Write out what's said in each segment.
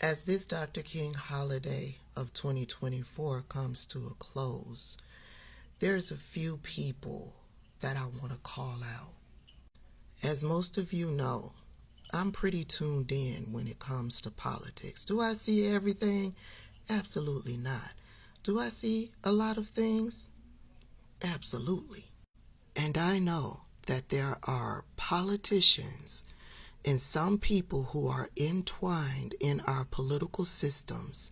As this Dr. King holiday of 2024 comes to a close, there's a few people that I want to call out. As most of you know, I'm pretty tuned in when it comes to politics. Do I see everything? Absolutely not. Do I see a lot of things? Absolutely. And I know that there are politicians and some people who are entwined in our political systems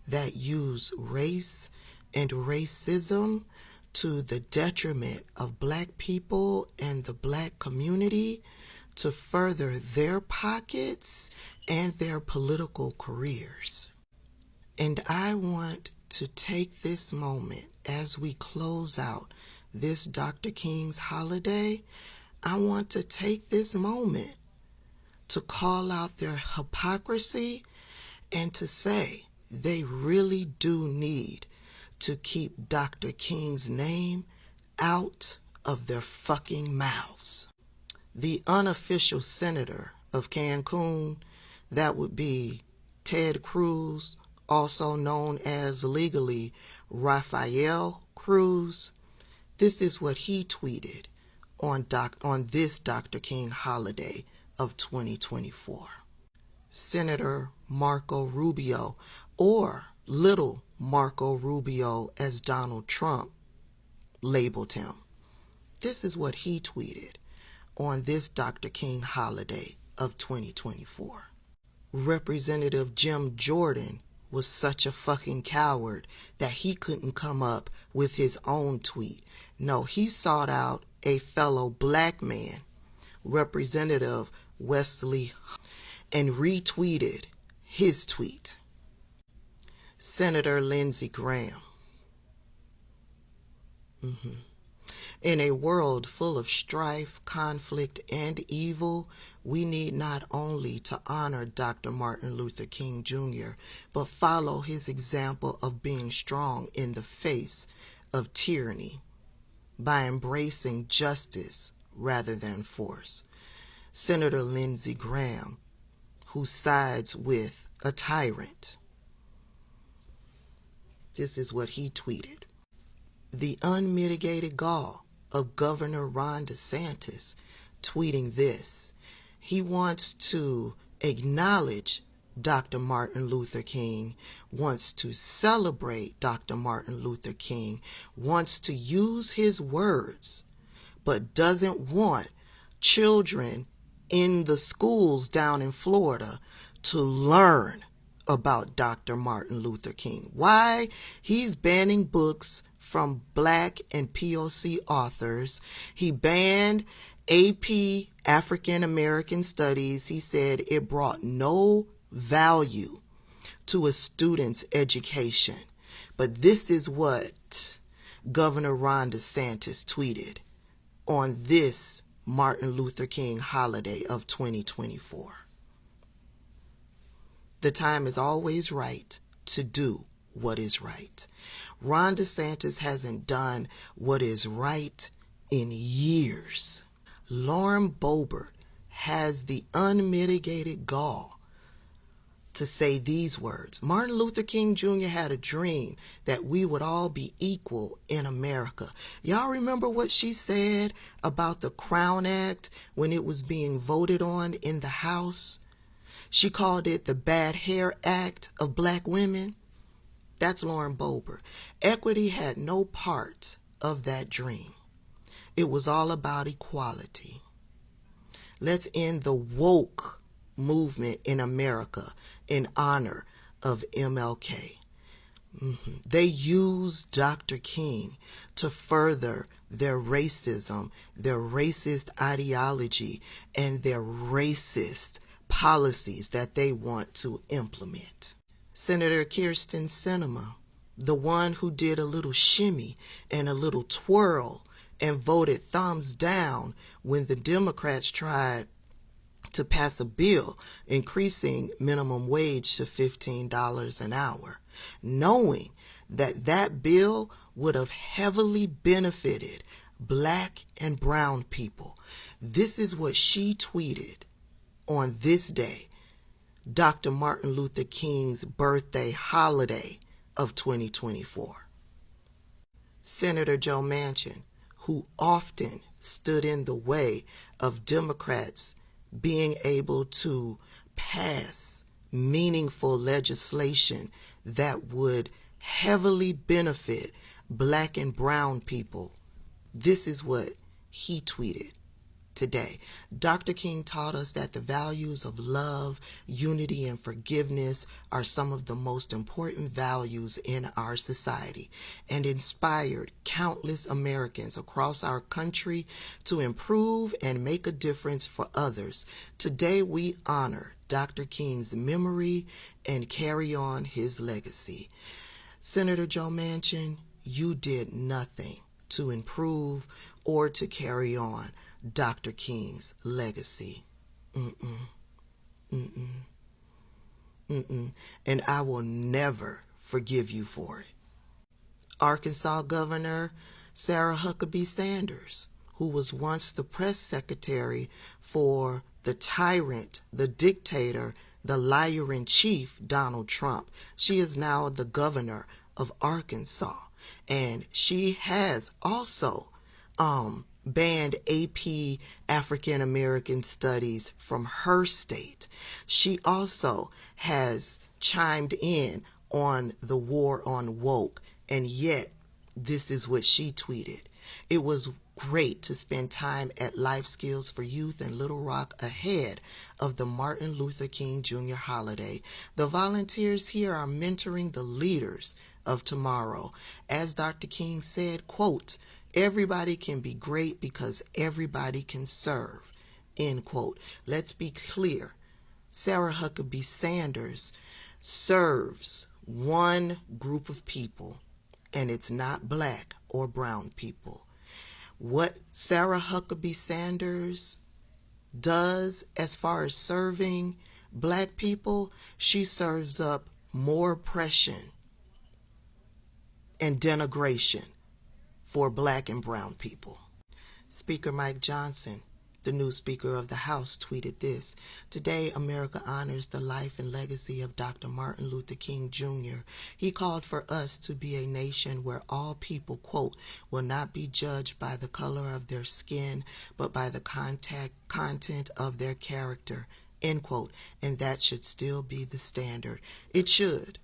that use race and racism to the detriment of black people and the black community to further their pockets and their political careers. And I want to take this moment as we close out this Dr. King's holiday. I want to take this moment to call out their hypocrisy and to say they really do need to keep Dr. King's name out of their fucking mouths. The unofficial senator of Cancun, that would be Ted Cruz, also known as legally Rafael Cruz. This is what he tweeted on this Dr. King holiday of 2024. Senator Marco Rubio, or Little Marco Rubio as Donald Trump labeled him. This is what he tweeted on this Dr. King holiday of 2024. Representative Jim Jordan was such a fucking coward that he couldn't come up with his own tweet. No, he sought out a fellow black man, Representative Wesley, and retweeted his tweet. Senator Lindsey Graham. In a world full of strife, conflict, and evil, we need not only to honor Dr. Martin Luther King Jr., but follow his example of being strong in the face of tyranny by embracing justice rather than force. Senator Lindsey Graham, who sides with a tyrant. This is what he tweeted. The unmitigated gall of Governor Ron DeSantis tweeting this. He wants to acknowledge Dr. Martin Luther King, wants to celebrate Dr. Martin Luther King, wants to use his words, but doesn't want children in the schools down in Florida to learn about Dr. Martin Luther King. Why? He's banning books from black and POC authors. He banned AP African American Studies. He said it brought no value to a student's education. But this is what Governor Ron DeSantis tweeted on this Martin Luther King holiday of 2024. The time is always right to do what is right. Ron DeSantis hasn't done what is right in years. Lauren Boebert has the unmitigated gall to say these words. Martin Luther King Jr. had a dream that we would all be equal in America. Y'all remember what she said about the Crown Act when it was being voted on in the House? She called it the Bad Hair Act of black women. That's Lauren Boebert. Equity had no part of that dream. It was all about equality. Let's end the woke movement in America in honor of MLK. They used Dr. King to further their racism, their racist ideology, and their racist policies that they want to implement. Senator Kyrsten Sinema, the one who did a little shimmy and a little twirl and voted thumbs down when the Democrats tried to pass a bill increasing minimum wage to $15 an hour, knowing that that bill would have heavily benefited black and brown people. This is what she tweeted on this day, Dr. Martin Luther King's birthday holiday of 2024. Senator Joe Manchin, who often stood in the way of Democrats being able to pass meaningful legislation that would heavily benefit black and brown people. This is what he tweeted today. Dr. King taught us that the values of love, unity, and forgiveness are some of the most important values in our society, and inspired countless Americans across our country to improve and make a difference for others. Today we honor Dr. King's memory and carry on his legacy. Senator Joe Manchin, you did nothing to improve or to carry on Dr. King's legacy. And I will never forgive you for it. Arkansas Governor Sarah Huckabee Sanders, who was once the press secretary for the tyrant, the dictator, the liar-in-chief, Donald Trump. She is now the governor of Arkansas, and she has also banned AP African American Studies from her state. She also has chimed in on the war on woke, and yet this is what she tweeted. It was great to spend time at Life Skills for Youth in Little Rock ahead of the Martin Luther King Jr. holiday. The volunteers here are mentoring the leaders of tomorrow. As Dr. King said, quote, "Everybody can be great because everybody can serve," end quote. Let's be clear. Sarah Huckabee Sanders serves one group of people, and it's not black or brown people. What Sarah Huckabee Sanders does as far as serving black people, she serves up more oppression and denigration for black and brown people. Speaker Mike Johnson, the new Speaker of the House, tweeted this: "Today, America honors the life and legacy of Dr. Martin Luther King Jr. He called for us to be a nation where all people, quote, will not be judged by the color of their skin, but by the content of their character," end quote. And that should still be the standard. It should.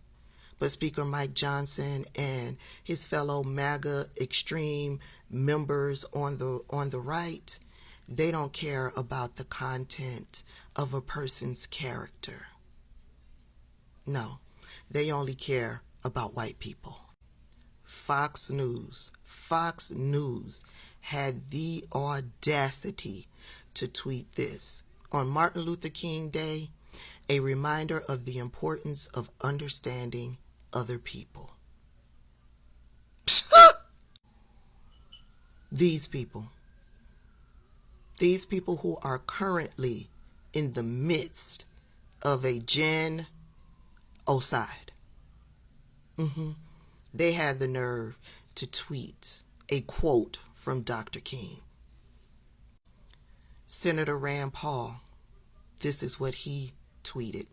But Speaker Mike Johnson and his fellow MAGA extreme members on the right, they don't care about the content of a person's character. No, they only care about white people. Fox News had the audacity to tweet this. On Martin Luther King Day, a reminder of the importance of understanding other people. These people who are currently in the midst of a genocide, they had the nerve to tweet a quote from Dr. King. Senator Rand Paul, this is what he tweeted.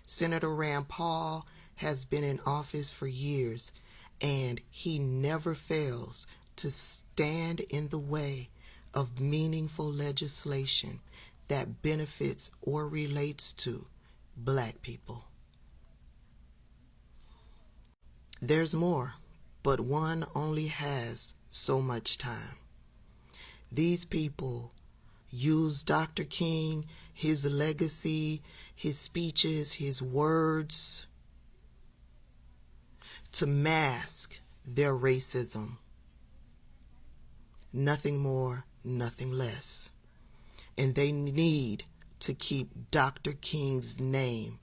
Senator Rand Paul has been in office for years, and he never fails to stand in the way of meaningful legislation that benefits or relates to black people. There's more, but one only has so much time. These people use Dr. King, his legacy, his speeches, his words, to mask their racism. Nothing more, nothing less. And they need to keep Dr. King's name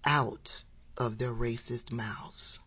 out of their racist mouths.